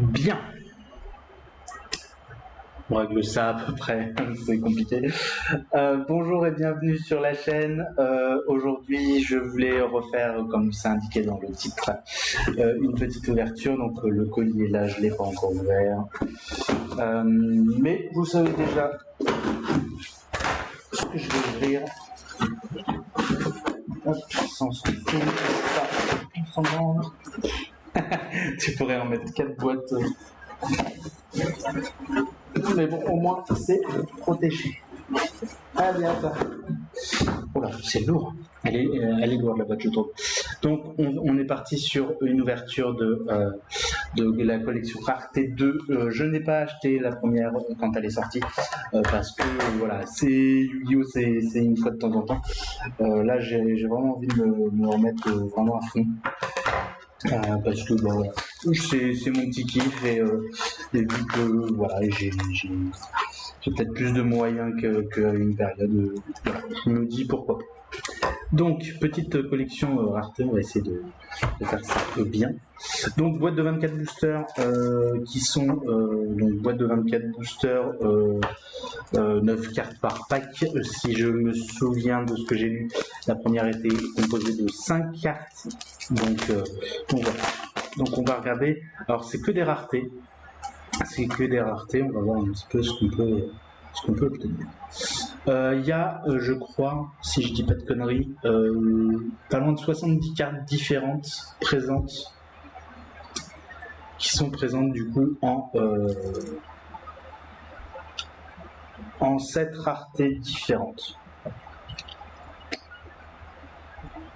Bien, on règle ça à peu près, c'est compliqué. Bonjour et bienvenue sur la chaîne. Aujourd'hui, je voulais refaire, comme c'est indiqué dans le titre, une petite ouverture. Donc le colis est là, je ne l'ai pas encore ouvert. Mais vous savez déjà ce que je vais ouvrir. Hop, sans se ça, tu pourrais en mettre 4 boîtes. Mais bon, au moins, c'est protégé. Allez, attends. Oh là, c'est lourd. Elle est lourde la boîte, je trouve. Donc, on est parti sur une ouverture de la collection Rareté 2. Je n'ai pas acheté la première quand elle est sortie parce que voilà, c'est Yu-Gi-Oh! C'est une fois de temps en temps. Là, j'ai vraiment envie de me remettre vraiment à fond. Parce que bah, voilà, c'est mon petit kiff et vu que voilà, j'ai peut-être plus de moyens qu'à une période, voilà, je me dis pourquoi. Donc, petite collection rareté, on va essayer de faire ça bien. Donc, boîte de 24 boosters qui sont donc boîte de 24 boosters, 9 cartes par pack. Si je me souviens de ce que j'ai lu, la première était composée de 5 cartes. Donc voilà. Donc on va regarder. Alors c'est que des raretés. C'est que des raretés. On va voir un petit peu ce qu'on peut obtenir. Il y a, je crois, si je dis pas de conneries, pas loin de 70 cartes différentes présentes, qui sont présentes du coup en 7 raretés différentes.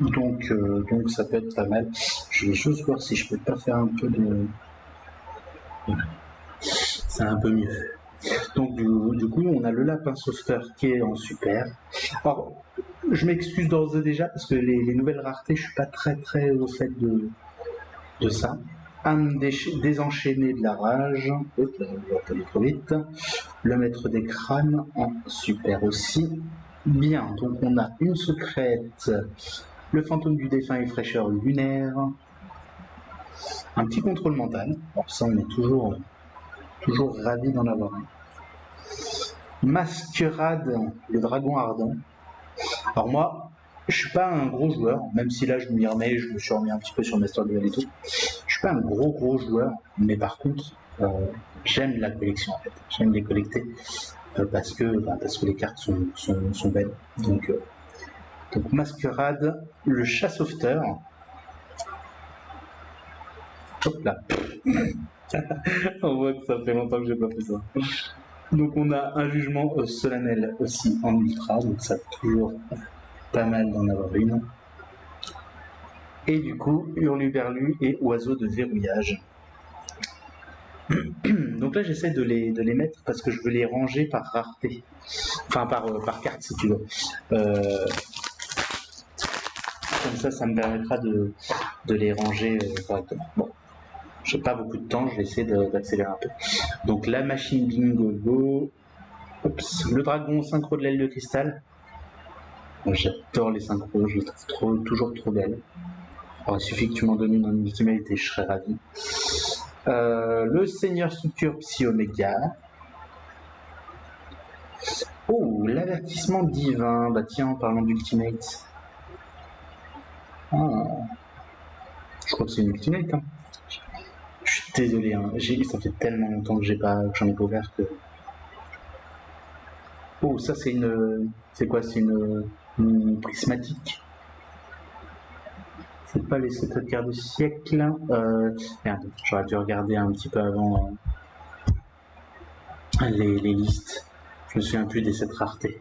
Donc ça peut être pas mal. Je vais juste voir si je peux pas faire un peu de... C'est un peu mieux. Donc du coup, on a le lapin sauveteur qui est en super. Alors, je m'excuse d'ores et déjà parce que les nouvelles raretés, je suis pas très au fait de ça. Âme désenchaînée de la rage. Hop, on va pas aller trop vite. Le maître des crânes en super aussi. Bien, donc on a une secrète. Le fantôme du défunt et fraîcheur lunaire. Un petit contrôle mental. Alors ça, on est toujours ravi d'en avoir un. Masquerade, le dragon ardent. Alors moi, je suis pas un gros joueur, même si là je m'y remets, je me suis remis un petit peu sur Master Duel et tout. Je suis pas un gros joueur, mais par contre, j'aime la collection en fait. J'aime les collecter parce que les cartes sont belles. Donc Masquerade, le chat sauveteur. Hop là. On voit que ça fait longtemps que j'ai pas fait ça. Donc on a un jugement solennel aussi en ultra, donc ça toujours pas mal d'en avoir une. Et du coup, hurluberlu et oiseau de verrouillage. Donc là, j'essaie de les mettre parce que je veux les ranger par rareté. Enfin, par carte, si tu veux. Comme ça me permettra de les ranger correctement. Bon, j'ai pas beaucoup de temps, je vais essayer d'accélérer un peu. Donc la machine bingo go. Oups. Le dragon synchro de l'aile de cristal. J'adore les synchros, je les trouve toujours trop belles. Alors, il suffit que tu m'en donnes une en ultimate et je serais ravi. Le seigneur structure Psy Omega. Oh, l'avertissement divin. Bah tiens, en parlant d'ultimate. Ah, je crois que c'est une ultimate. Hein. Je suis désolé, hein. Ça fait tellement longtemps que j'en ai pas ouvert que. Oh, ça c'est une. C'est quoi? C'est une prismatique. C'est pas les secrets de quart de siècle. Merde, j'aurais dû regarder un petit peu avant les listes. Je me souviens plus des 7 raretés.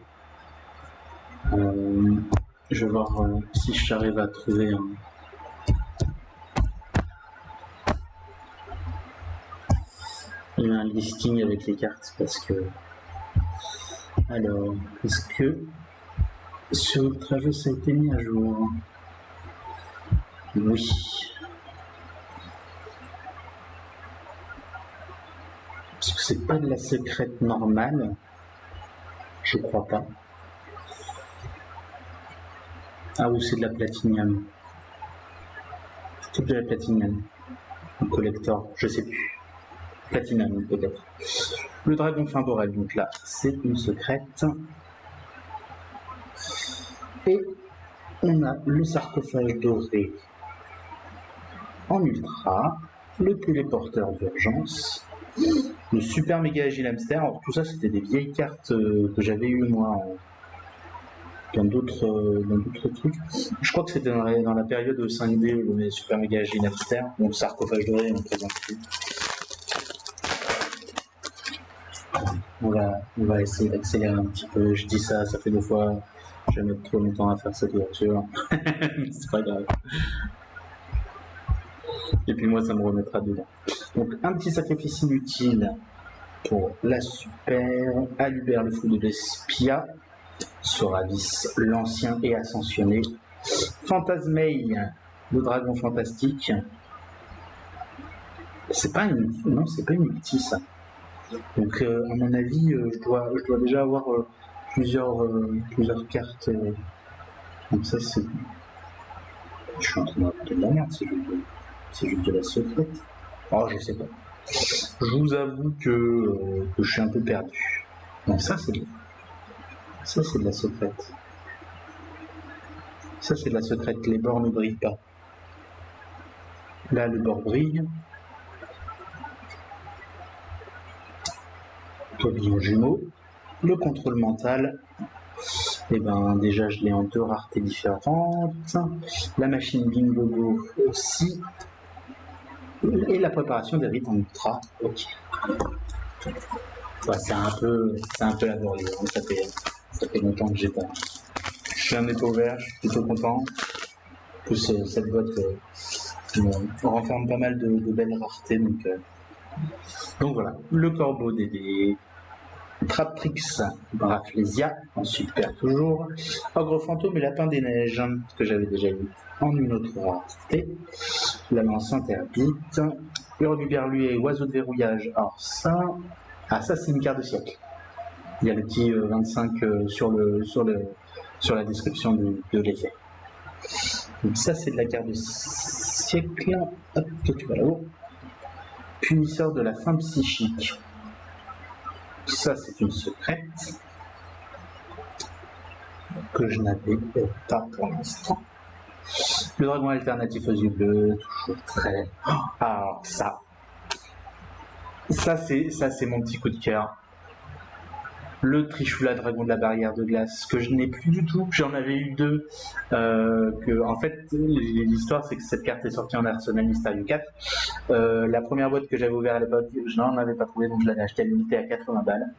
Je vais voir si j'arrive à trouver un listing avec les cartes parce que. Alors, est-ce que sur Ultrajeu ça a été mis à jour? Oui. Parce que c'est pas de la secrète normale. Je crois pas. Ah, ou c'est de la platinium. C'est de la platinium. Un collector, je sais plus. Platinum peut-être. Le dragon Fimborel, donc là, c'est une secrète. Et on a le sarcophage doré en ultra, le téléporteur d'urgence, le super méga agile hamster. Alors tout ça, c'était des vieilles cartes que j'avais eues moi dans d'autres trucs. Je crois que c'était dans la période 5D, le super méga agile hamster. Donc sarcophage doré, on ne présente plus. On va essayer d'accélérer un petit peu. Je dis ça, ça fait 2 fois. Je vais mettre trop longtemps à faire cette ouverture. C'est pas grave. Et puis moi, ça me remettra dedans. Donc, un petit sacrifice inutile pour la super. Alubert, le fou de l'Espia. Soravis, l'ancien et ascensionné. Fantasmeil, le dragon fantastique. C'est pas une ulti, ça. Donc, à mon avis, je dois déjà avoir plusieurs cartes. Donc ça, c'est... Je suis en train de la merde, c'est juste de la secrète. Oh, je sais pas. Je vous avoue que je suis un peu perdu. Non, ça, c'est de la secrète. Ça, c'est de la secrète. Les bords ne brillent pas. Là, le bord brille. Tourbillon jumeau. Le contrôle mental. Et ben déjà je l'ai en 2 raretés différentes. La machine Bingo aussi. Et la préparation des rites en ultra. Ok. Ouais, c'est un peu laborieux. Ça fait longtemps que j'ai pas. Je suis un épo vert, je suis plutôt content. En plus cette boîte renferme pas mal de belles raretés. Donc voilà. Le corbeau des Traptrix, Braflesia, en super toujours, Ogre Fantôme et Lapin des Neiges, que j'avais déjà eu en une autre rareté, la lance interdite, Hurle du Berluet et Oiseau de verrouillage. Alors ça c'est une carte de siècle. Il y a le petit 25 sur la description de l'effet. Donc ça c'est de la carte de siècle. Hop, toi tu vas là-haut. Punisseur de la fin psychique. Ça, c'est une secrète que je n'avais pas pour l'instant. Le dragon alternatif aux yeux bleus, toujours très... Alors ça c'est mon petit coup de cœur. Le Trishula, dragon de la barrière de glace, que je n'ai plus du tout. J'en avais eu 2. En fait, l'histoire, c'est que cette carte est sortie en Arsenal Mysterio 4. La première boîte que j'avais ouverte à l'époque, je n'en avais pas trouvé, donc je l'avais acheté à l'unité à 80 balles.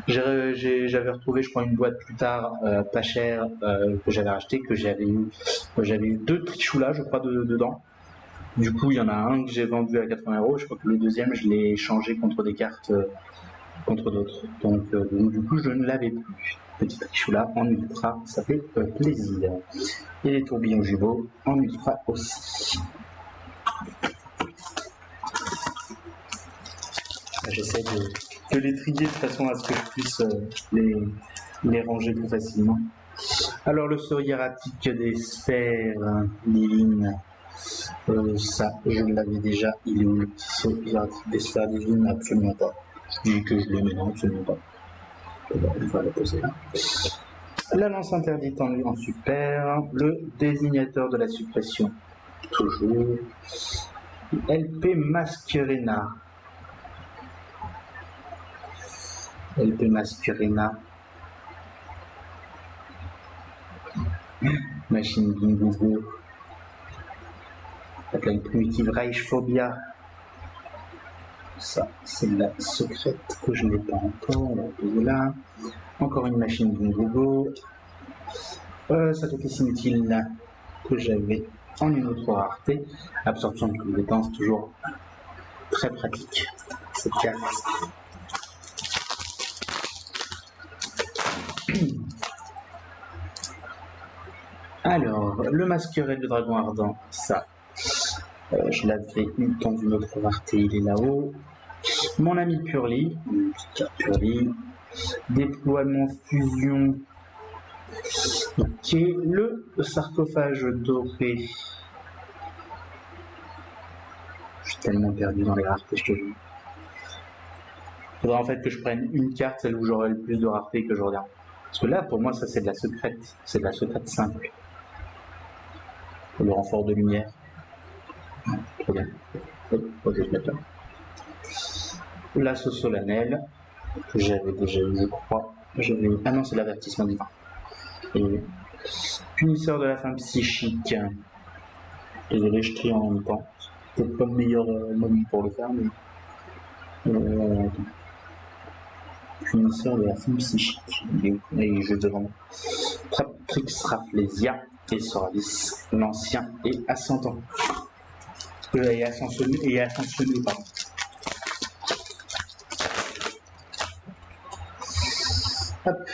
J'avais retrouvé, je crois, une boîte plus tard, pas chère, que j'avais acheté, que j'avais eu 2 Trishula, je crois, dedans. Du coup, il y en a un que j'ai vendu à 80 €. Je crois que le deuxième, je l'ai échangé contre des cartes... contre d'autres. Donc, du coup, je ne l'avais plus. Petit Trishula en ultra, ça fait plaisir. Et les tourbillons jumeaux en ultra aussi. J'essaie de les trier de façon à ce que je puisse les ranger plus facilement. Alors, le saut hiératique des sphères divines, ça, je l'avais déjà. Il est où le petit saut hiératique des sphères divines? Absolument pas. Je dis que je l'ai, mais non, absolument pas. On va la poser là. La lance interdite en super, le désignateur de la suppression, toujours, LP Masquerena. LP Masquerena. Machine Bingo. La une primitive Reichphobia. Ça, c'est la secrète que je n'ai pas encore. On va poser là. Encore une machine Bingo. Sacrifice inutile que j'avais en une autre rareté. Absorption de compétences, toujours très pratique cette carte. Alors, le masqueret de dragon ardent, ça, je l'avais eu dans une autre rareté, il est là-haut. Mon ami Purly, une petite carte Purly. Déploiement fusion. Ok, le sarcophage doré. Je suis tellement perdu dans les raretés, je te jure. Faudrait en fait que je prenne une carte, celle où j'aurai le plus de rareté que je regarde. Parce que là, pour moi, ça c'est de la secrète. C'est de la secrète simple. Le renfort de lumière. Trop bien. Hop, ok, je mets là. L'assaut solennel, que j'avais déjà eu, je crois. Ah non, c'est l'avertissement divin. Et punisseur de la fin psychique. Désolé, je trie en même temps. C'est peut-être pas le meilleur moment pour le faire, mais. Punisseur de la fin psychique. Et je demande. Traptrix Rafflesia et Soralis, l'ancien et ascendant. Et ascensionné, pardon. Hop.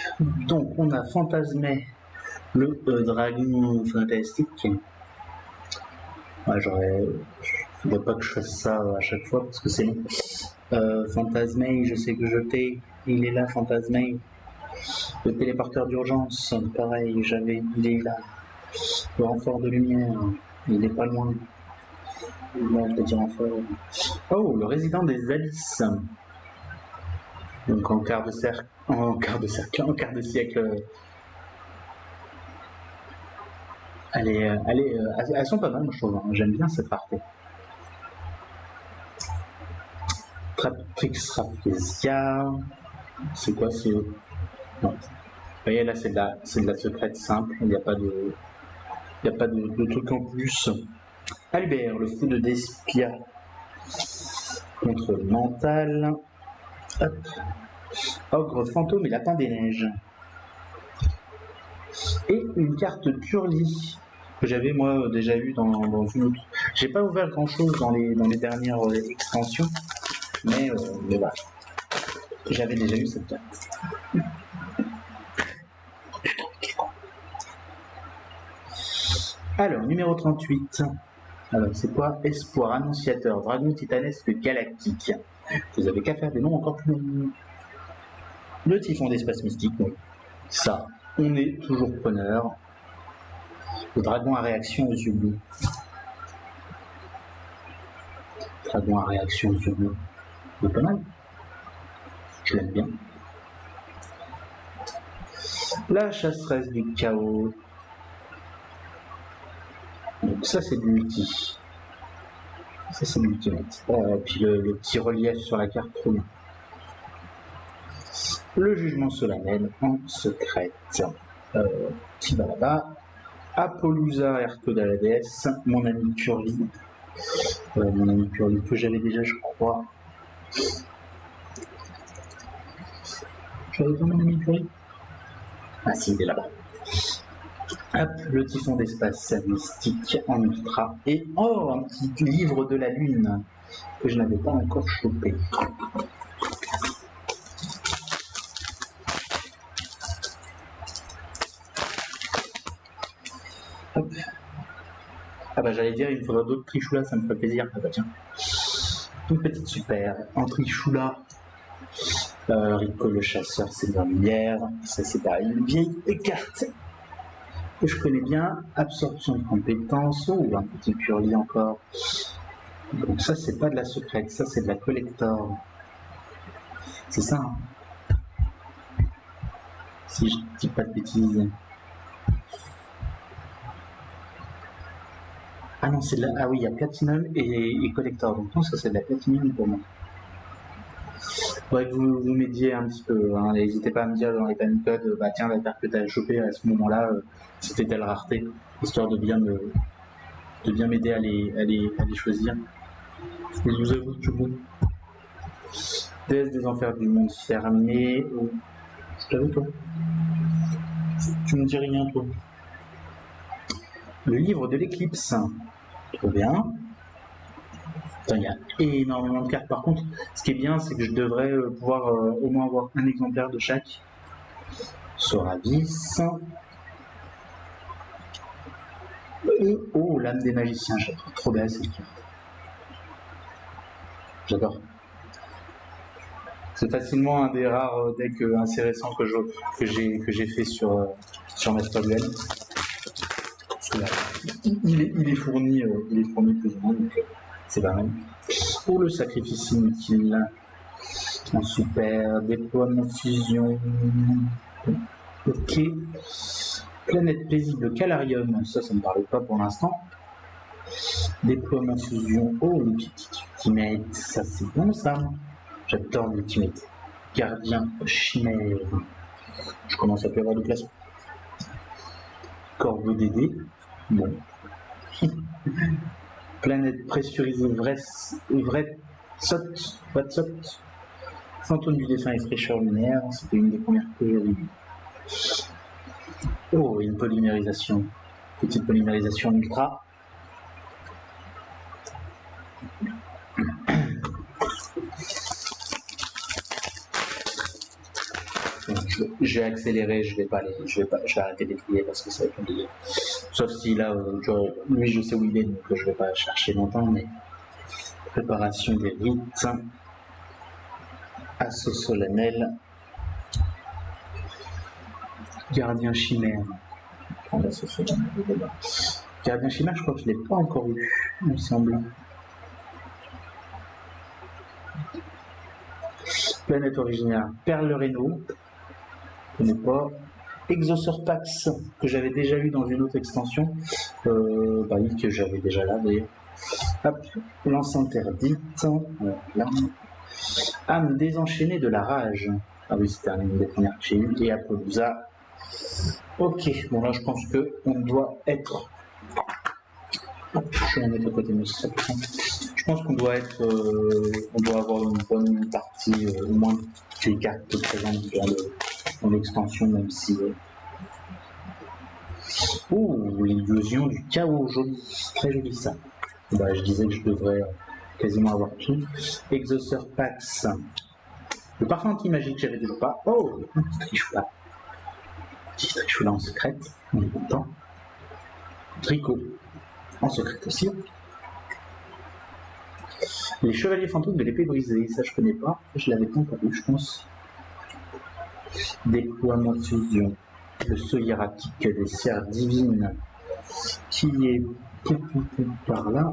Donc on a fantasmé le dragon fantastique. Ouais, faudrait pas que je fasse ça à chaque fois parce que c'est long. Fantasmé, je sais que je t'ai. Il est là, Fantasmé. Le téléporteur d'urgence, pareil, il est là. Le renfort de lumière, il est pas loin. Là, je vais dire renfort. Oh, le résident des abysses. Donc en quart de siècle. Elles sont pas mal, je trouve. Hein. J'aime bien cette rareté. Traptrix Rafflesia. C'est quoi, c'est. Non. Vous voyez, là, c'est de la secrète simple. Il n'y a pas de truc en plus. Albert, le fou de Despia. Contre le mental. Hop. Ogre fantôme et lapin des neiges. Et une carte Purlie que j'avais moi déjà eu dans une autre. J'ai pas ouvert grand chose dans les dernières extensions, mais voilà. J'avais déjà eu cette carte. Alors, numéro 38. Alors, c'est quoi? Espoir, annonciateur, dragon titanesque galactique. Vous avez qu'à faire des noms encore plus longs. Le typhon d'espace mystique, oui. Ça, on est toujours preneur. Le dragon à réaction aux yeux bleus. Dragon à réaction aux yeux bleus. C'est pas mal. Je l'aime bien. La chasseresse du chaos. Donc ça c'est de l'ulti. Ça c'est de l'ultimate. Puis le petit relief sur la carte, trop bien. Le jugement solennel en secrète. Qui va là-bas. Apollousa Ercoda la déesse. Mon ami Purlie. Mon ami Purlie que j'avais déjà, je crois. J'avais pas mon ami Purlie. Ah si, il est là-bas. Hop, le typhon d'espace mystique en ultra. Et oh, un petit livre de la lune que je n'avais pas encore chopé. Hop. Ah bah j'allais dire, il me faudra d'autres trichoulas, ça me ferait plaisir. Ah bah tiens. Une petite super. En trichoula. Rico le chasseur, c'est dans lumière. Ça c'est pareil. Une vieille carte que je connais bien, absorption de compétences, ou un petit Purlie encore. Donc ça c'est pas de la secrète, ça c'est de la collector. C'est ça. Hein. Si je dis pas de bêtises. Ah non, c'est de la. Ah oui, il y a Platinum et collector. Donc non, ça c'est de la Platinum pour moi. Faudrait que vous m'aidiez un petit peu. Hein. N'hésitez pas à me dire dans les panicodes, bah tiens, la carte que tu as chopée à ce moment-là, c'était telle rareté, histoire de bien m'aider à les choisir. Et je vous avoue que bon. Déesse des enfers du monde fermé. Oh. Je t'avoue, toi. Tu me dis rien, toi. Le livre de l'éclipse. Trop bien. Il y a énormément de cartes. Par contre, ce qui est bien, c'est que je devrais pouvoir au moins avoir un exemplaire de chaque. Soravis. Et oh, l'âme des magiciens. J'adore. Trop belle cette carte. J'adore. C'est facilement un des rares decks assez récents que j'ai fait sur Master Duel. Il est fourni plus ou moins. Donc, c'est pas mal. Pour le sacrifice inutile, En super, déploiement fusion. Ok. Planète paisible Calarium, ça ne me parle pas pour l'instant. Déploiement fusion. Oh, l'Ultimate, ça c'est bon ça. J'adore l'Ultimate. Gardien chimère. Je commence à plus avoir de place. Corbeau DD. Bon. Planète pressurisée vrai sot. Fantôme du dessin et fraîcheur lunaire. C'était une des premières que j'avais vues. Oh, une polymérisation. Petite polymérisation ultra. J'ai accéléré, je vais arrêter d'écrire parce que ça va être compliqué. Sauf si là, lui je sais où il est, donc je vais pas chercher longtemps, mais préparation des rites, assaut solennel, gardien chimère. Gardien chimère, je crois que je l'ai pas encore eu, il me semble. Planète originaire, Perle Reno. Je ne connais pas. Exosurpax, que j'avais déjà eu dans une autre extension. Oui, que j'avais déjà là d'ailleurs. Hop, lance interdite. Voilà. Âme désenchaînée de la rage. Ah oui, c'était une des premières que j'ai eues. Et Appaloosa. Ok, bon là je pense qu'on doit être. Je vais en mettre à côté, mais c'est ça. Je pense qu'on doit être. On doit avoir une bonne partie, au moins des cartes présentes dans l'extension, même si. Oh, l'illusion du chaos, joli, très joli ça. Bah, je disais que je devrais quasiment avoir tout. Exosurpax. Le parfum anti-magique, j'avais toujours pas. Oh, petit trichoula. Petit trichoula en secrète, on est content. Tricot, en secrète aussi. Les chevaliers fantômes de l'épée brisée, ça je connais pas, je l'avais pas encore vu, je pense. Déploiement de fusion, le saut hiératique des sphères divines, qui est par là,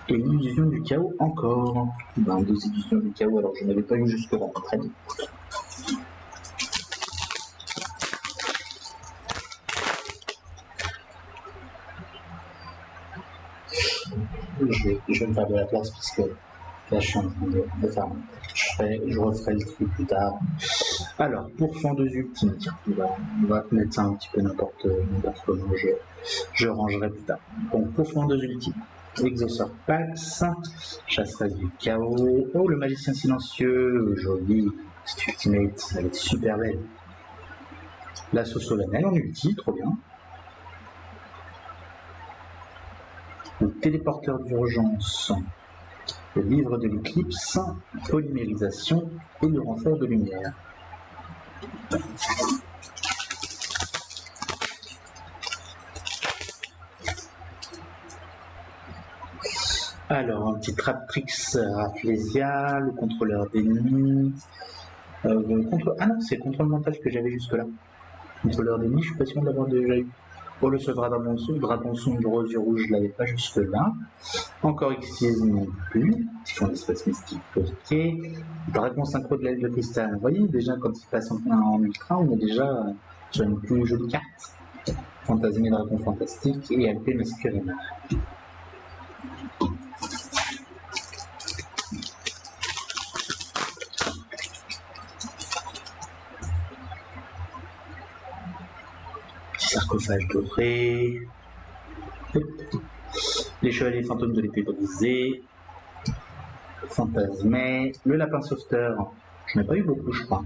et l'illusion du chaos encore. Ben, deux illusions du chaos, alors je n'avais pas eu jusque-là, très bien. Je vais me faire de la place parce que là je suis en train de faire. Je referai le truc plus tard. Alors, pour Fendeuse Ultime, on va mettre ça un petit peu n'importe comment, je rangerai plus tard. Donc, pour Fendeuse Ultime, Exosurpax, Chasseresse du Chaos, oh le Magicien Silencieux, joli, cette Ultimate, elle est super belle. L'Assaut Solennel en ulti, trop bien. Le Téléporteur d'urgence, le Livre de l'éclipse, Polymérisation et le renfort de lumière. Alors, un petit Traptrix Rafflesia, le contrôleur d'ennemis. Ah non, c'est le contrôle mental que j'avais jusque-là. Contrôleur d'ennemis, je suis pas sûr d'avoir déjà eu. Oh, le sauve dragon sombre aux yeux rouges, je l'avais pas jusque-là. Encore Xyz non plus. Petit fond d'espace mystique, ok. Dragon synchro de l'aile de cristal. Vous voyez, déjà, quand il passe en ultra, on est déjà sur une plus jolie carte. Fantasmé dragon fantastique et Alpé Masquerena. Sarcophage doré. Les chevaliers fantômes de l'épée brisée. Fantasmé. Le lapin sauveteur. Je n'ai pas eu beaucoup, je crois.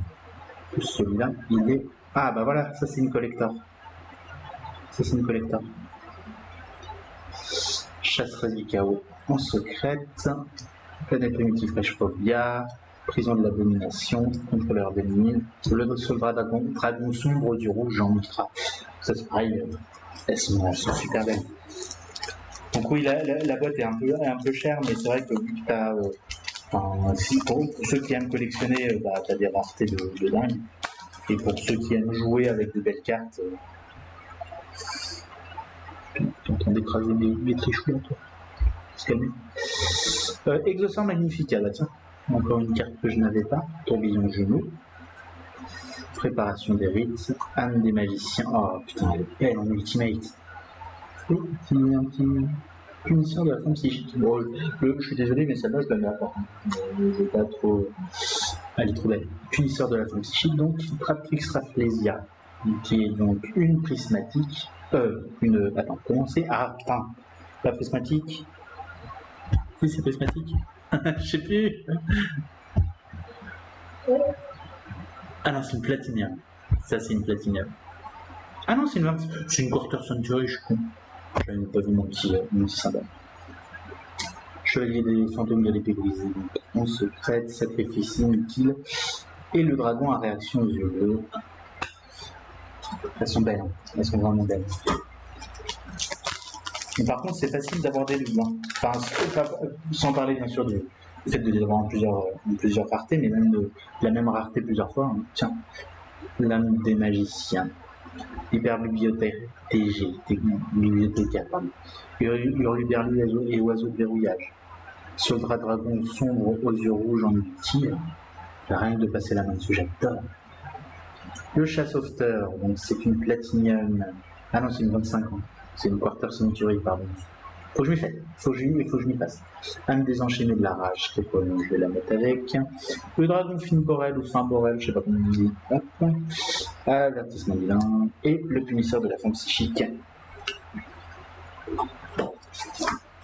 Celui-là, il est. Ah, bah voilà, ça c'est une collector. Ça c'est une collector. Chasseresse du chaos en secrète. Planète primitive fraîche phobia. Prison de l'abomination. Contrôleur d'ennemis. Le soldat dragon sombre du rouge en ultra. Ça c'est pareil. Elles sont super belles. Donc oui, la boîte est un peu chère, mais c'est vrai que vu que tu as. Pour ceux qui aiment collectionner, tu as des raretés de dingue. Et pour ceux qui aiment jouer avec de belles cartes, t'es en train d'écraser mes trichous là, toi. Se calmer. Exocent Magnifica, là, tiens. Encore une carte que je n'avais pas. Tourbillon jumeau. Préparation des rites. Âme des magiciens. Oh putain, elle est belle en ultimate. Et un petit punisseur de la femme psychique. Bon, je suis désolé, mais celle-là, je la mets à part. Je vais pas trop. Elle est trop belle. Punisseur de la femme psychique, donc Tratrix Rafflesia, qui est donc une prismatique. Attends, comment c'est? Ah putain, la prismatique. Si, c'est prismatique. Je sais plus. Ah non, c'est une platinium. Ça, c'est une platinium. Ah non, c'est une Quarter Century, je suis con. J'avais pas vu mon petit symbole. Chevalier des fantômes de l'épée brisée. On se prête, sacrifice inutile. Et le dragon à réaction aux yeux bleus. Elles sont belles, hein. Elles sont vraiment belles. Mais par contre, c'est facile d'avoir des lubes. Hein. Enfin, sans parler bien sûr du fait de les avoir en plusieurs raretés, mais même de la même rareté plusieurs fois. Hein. Tiens, l'âme des magiciens. Hyper bibliothèque, bibliothécaire, pardon. Hurluberlu et oiseau de verrouillage. Soldat dragon sombre aux yeux rouges en tir. Rien que de passer la main dessus, j'adore. Le chassofter, donc c'est une platinium. Ah non, c'est une 25 ans. C'est une Quarter Century, pardon. Faut que je m'y fasse. Faut que je m'y passe. Âme désenchaînée de la rage, je vais la mettre avec. Le dragon fin borel ou fin borel, je sais pas comment on dit. Hop. Avertissement vilain. Et le punisseur de la femme psychique.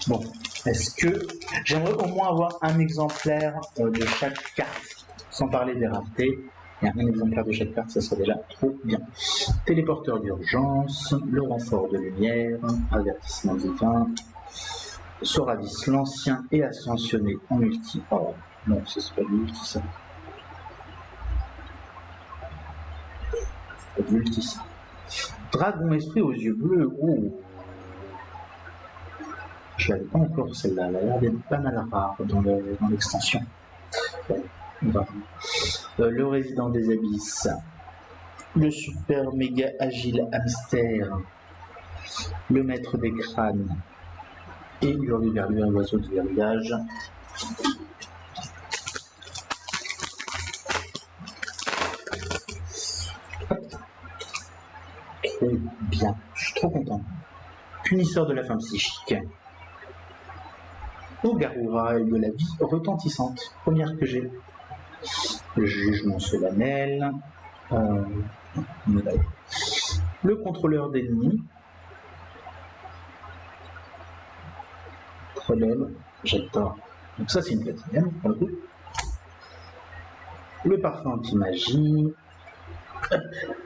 Bon, est-ce que j'aimerais au moins avoir un exemplaire de chaque carte, sans parler des raretés. Il y a un exemplaire de chaque carte, ça serait déjà trop bien. Téléporteur d'urgence, le renfort de lumière, avertissement divin, Soradis l'ancien et ascensionné en multi. Oh non, c'est pas du multi ça. C'est pas du multi ça. Dragon esprit aux yeux bleus. Oh. Je l'avais pas encore celle-là, elle a l'air d'être pas mal rare dans l'extension. Ouais, le résident des abysses, le super méga agile hamster, le maître des crânes et Hurluberlu, un oiseau de verrouillage. Très bien, je suis trop content. Punisseur de la femme psychique. Ogarura de la vie retentissante. Première que j'ai. Le jugement solennel. Le contrôleur d'ennemis. Très belle. J'adore. Donc ça c'est une platinium pour le coup. Le parfum anti-magie.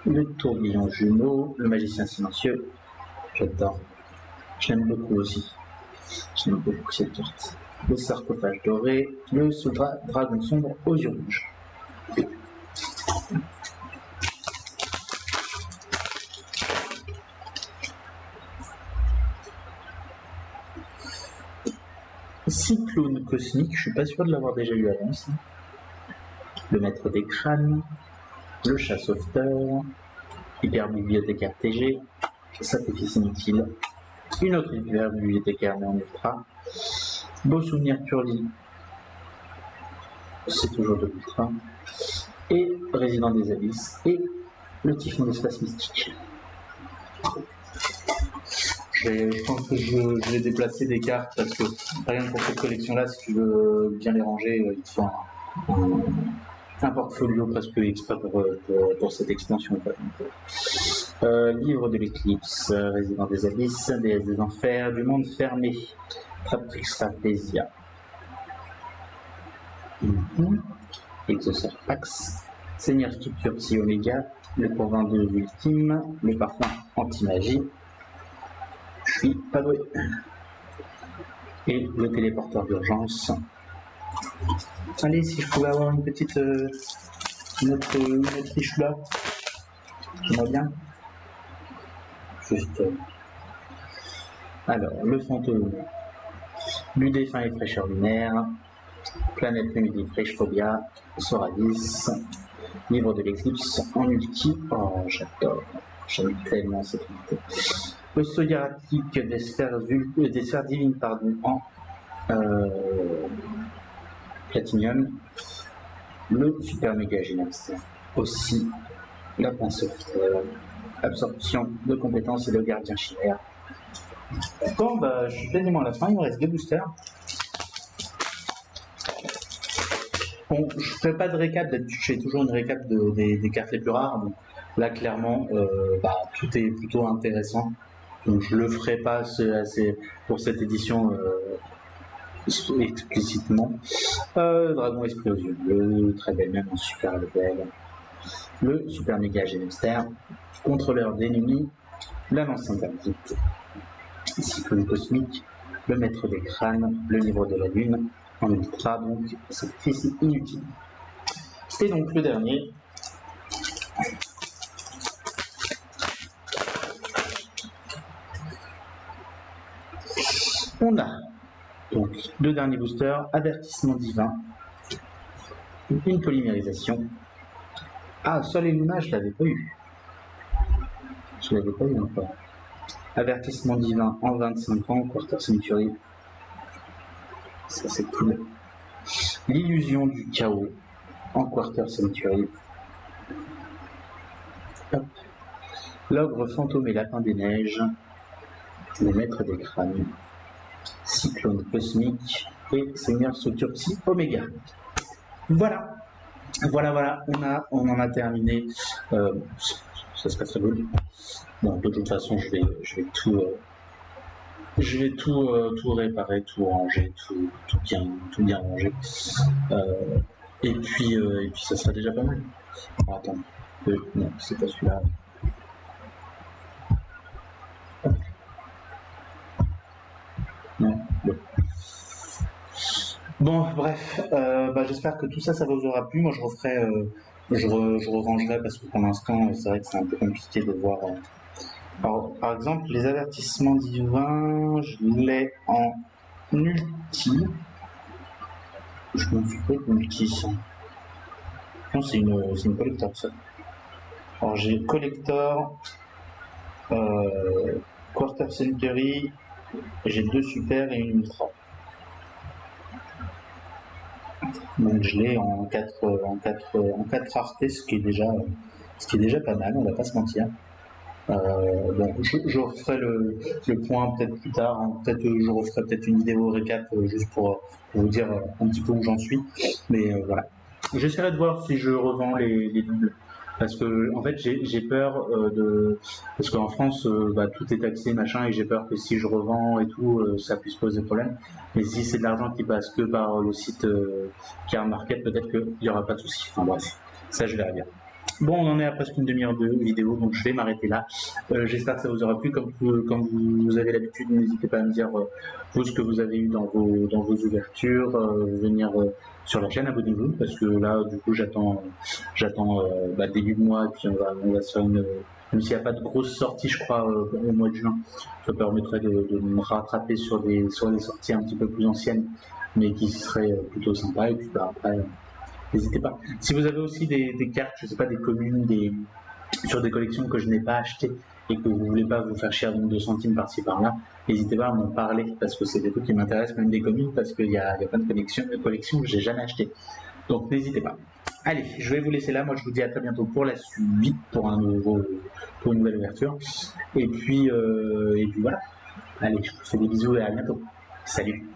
Le tourbillon jumeau. Le magicien silencieux. J'adore. Je l'aime beaucoup aussi. J'aime beaucoup cette carte. Le sarcophage doré, le dragon sombre aux yeux rouges. Cyclone cosmique, je suis pas sûr de l'avoir déjà eu avant. Le maître des crânes, le chassofter, hyper bibliothécaire TG, sacrifice inutile, une autre hyper bibliothécaire mais en ultra, beau souvenir Turli, c'est toujours de l'ultra, et résident des abysses, et le typhon d'espace mystique. Je pense que je vais déplacer des cartes parce que rien que pour cette collection là, si tu veux bien les ranger, il te faut un portfolio presque exprès pour cette extension. Livre de l'éclipse, résident des abysses, déesse des enfers, du monde fermé, Tratrix Rafflesia. Exauceur Pax, Seigneur Structure Psi Omega, le pourvin de l'ultime, le parfum anti-magie. Je suis pas doué. Et le téléporteur d'urgence. Allez, si je pouvais avoir une petite notre fiche là, j'aimerais bien. Juste. Alors, le fantôme, du défunt et fraîcheur lunaire, planète midi fraîche-phobia, Soradis, livre de l'éclipse en ulti. Oh, j'adore. J'aime tellement cette unité. Le saut hiératique des sphères divines, pardon, en Platinum, le super méga Genexter, aussi la pince absorption de compétences et de gardien chimère. Bon, bah, je suis quasiment à la fin, il me reste 2 boosters. Bon, je ne fais pas de récap, d'habitude je fais toujours une récap des cartes les plus rares. Donc là, clairement, tout est plutôt intéressant. Donc je le ferai pas assez pour cette édition explicitement. Dragon Esprit aux yeux bleus, très belle même en super level. Le super méga Genexter, contrôleur d'ennemis, la lance interdite, cyclone cosmique, le maître des crânes, le livre de la lune, en ultra, donc sacrifice inutile. Et donc le dernier. On a donc 2 derniers boosters, avertissement divin, une polymérisation. Ah, Sol et Luna, je l'avais pas eu. Je l'avais pas eu encore. Avertissement divin en 25 ans, Quarter Century. Ça c'est cool. L'illusion du chaos en Quarter Century. Hop. L'ogre fantôme et lapin des neiges. Les maîtres des crânes. Cyclone cosmique et Seigneur structure psy Oméga. Voilà, on en a terminé. Ça se passe très bien. Bon, de toute façon, je vais tout réparer, tout ranger, tout bien ranger. Et puis ça sera déjà pas mal. Alors, attends, non, c'est pas celui-là. Non, bon. Bon, bref, j'espère que tout ça vous aura plu. Moi, je referai, je rangerai parce que pour l'instant, c'est vrai que c'est un peu compliqué de voir. Alors, par exemple, les avertissements divins, je l'ai en multi. Je me suis pas multi, ça. Non, c'est une collector, ça. Alors, j'ai collector, Quarter Century, j'ai 2 super et une ultra. Donc je l'ai en 4 raretés, ce qui est déjà pas mal, on va pas se mentir. Bon, je referai le point peut-être plus tard, hein. Peut-être je referai peut-être une vidéo récap juste pour vous dire un petit peu où j'en suis. Mais voilà. J'essaierai de voir si je revends les doubles. Parce que en fait j'ai peur parce qu'en France tout est taxé machin et j'ai peur que si je revends et tout ça puisse poser problème. Mais si c'est de l'argent qui passe que par le site Car Market, peut-être qu'il n'y aura pas de souci. Enfin bref, ça je verrai bien. Bon, on en est à presque une demi-heure de vidéo, donc je vais m'arrêter là. J'espère que ça vous aura plu. Comme vous avez l'habitude, n'hésitez pas à me dire vous ce que vous avez eu dans vos ouvertures, venir sur la chaîne, abonnez-vous, parce que là, du coup, j'attends début de mois, et puis on va se faire même s'il n'y a pas de grosse sortie, je crois, au mois de juin, ça permettrait de me rattraper sur des sorties un petit peu plus anciennes, mais qui seraient plutôt sympas, et puis après... N'hésitez pas. Si vous avez aussi des cartes, je sais pas, des communes, sur des collections que je n'ai pas achetées et que vous voulez pas vous faire chier à 2 centimes par-ci par-là, n'hésitez pas à m'en parler parce que c'est des trucs qui m'intéressent, même des communes, parce qu'il y a plein de collections que j'ai jamais achetées. Donc n'hésitez pas. Allez, je vais vous laisser là. Moi, je vous dis à très bientôt pour la suite, pour une nouvelle ouverture. Et puis voilà. Allez, je vous fais des bisous et à bientôt. Salut.